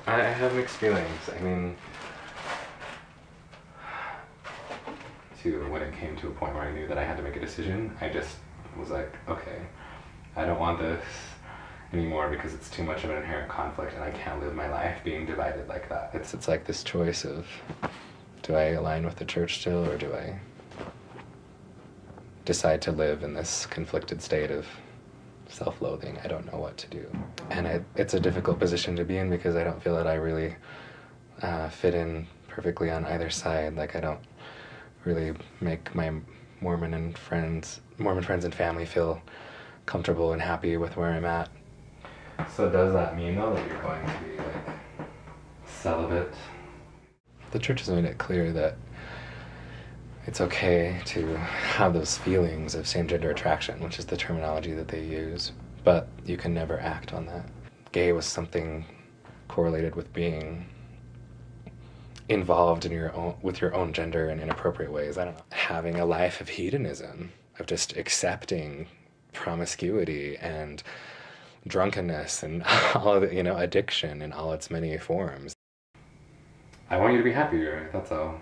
I have mixed feelings. I mean, when it came to a point where I knew that I had to make a decision, I just was like, okay, I don't want this anymore because it's too much of an inherent conflict and I can't live my life being divided like that. It's like this choice of, do I align with the church still, or do I decide to live in this conflicted state of self-loathing? I don't know what to do. And it's a difficult position to be in because I don't feel that I really fit in perfectly on either side. Like, I don't really make my Mormon friends and family feel comfortable and happy with where I'm at. So does that mean, though, that you're going to be, like, celibate? The church has made it clear that it's okay to have those feelings of same-gender attraction, which is the terminology that they use, but you can never act on that. Gay was something correlated with being involved in with your own gender in inappropriate ways. I don't know. Having a life of hedonism, of just accepting promiscuity and drunkenness and all of it, addiction in all its many forms. I want you to be happier, that's all.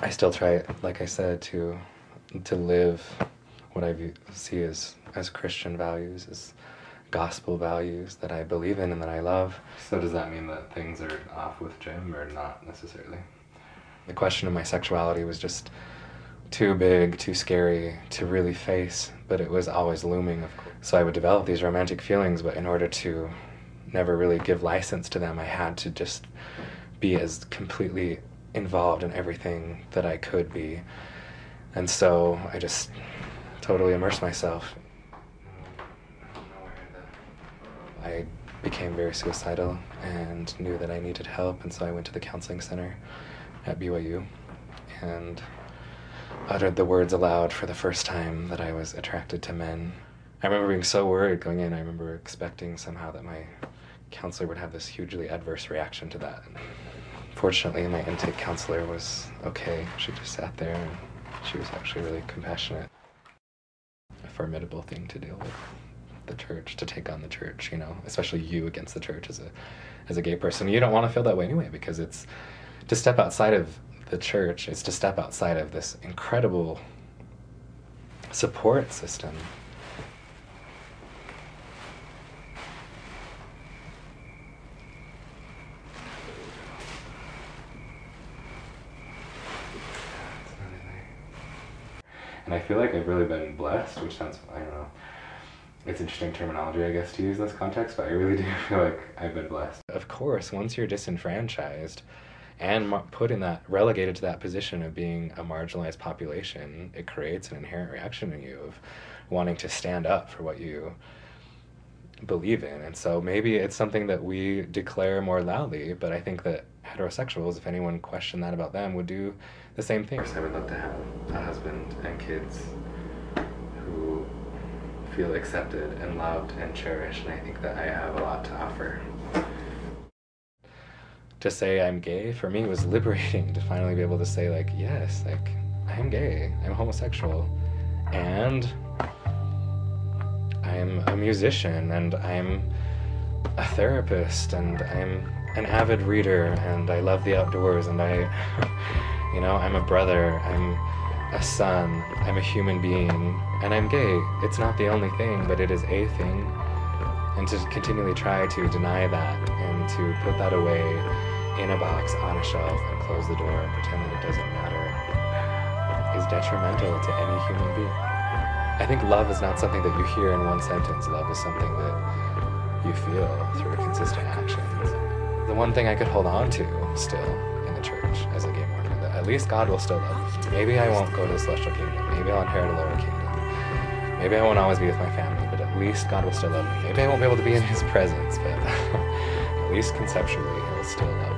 I still try, like I said, to live what I see as Christian values, as gospel values that I believe in and that I love. So does that mean that things are off with Jim, or not necessarily? The question of my sexuality was just too big, too scary to really face, but it was always looming, of course. So I would develop these romantic feelings, but in order to never really give license to them, I had to just be as completely involved in everything that I could be. And so I just totally immersed myself. I became very suicidal and knew that I needed help, and so I went to the counseling center at BYU and uttered the words aloud for the first time that I was attracted to men. I remember being so worried going in. I remember expecting somehow that my counselor would have this hugely adverse reaction to that. Fortunately, my intake counselor was okay. She just sat there, and she was actually really compassionate. A formidable thing to deal with. The church, to take on the church, especially you against the church as a gay person. You don't want to feel that way anyway, because it's to step outside of the church, it's to step outside of this incredible support system. And I feel like I've really been blessed, which sounds, I don't know, it's interesting terminology, I guess, to use in this context, but I really do feel like I've been blessed. Of course, once you're disenfranchised and relegated to that position of being a marginalized population, it creates an inherent reaction in you of wanting to stand up for what you believe in. And so maybe it's something that we declare more loudly, but I think that heterosexuals, if anyone questioned that about them, would do the same thing. I would love to have a husband and kids who feel accepted and loved and cherished, and I think that I have a lot to offer. To say I'm gay, for me, was liberating, to finally be able to say, like, yes, like, I'm gay, I'm homosexual, and I'm a musician, and I'm a therapist, and I'm an avid reader, and I love the outdoors, and I'm a brother, I'm a son, I'm a human being, and I'm gay. It's not the only thing, but it is a thing. And to continually try to deny that and to put that away in a box on a shelf and close the door and pretend that it doesn't matter is detrimental to any human being. I think love is not something that you hear in one sentence. Love is something that you feel through consistent actions. The one thing I could hold on to still in the church as a gay Mormon, that at least God will still love me. Maybe I won't go to the celestial kingdom. Maybe I'll inherit a lower kingdom. Maybe I won't always be with my family, but at least God will still love me. Maybe I won't be able to be in His presence, but at least conceptually He'll still love me.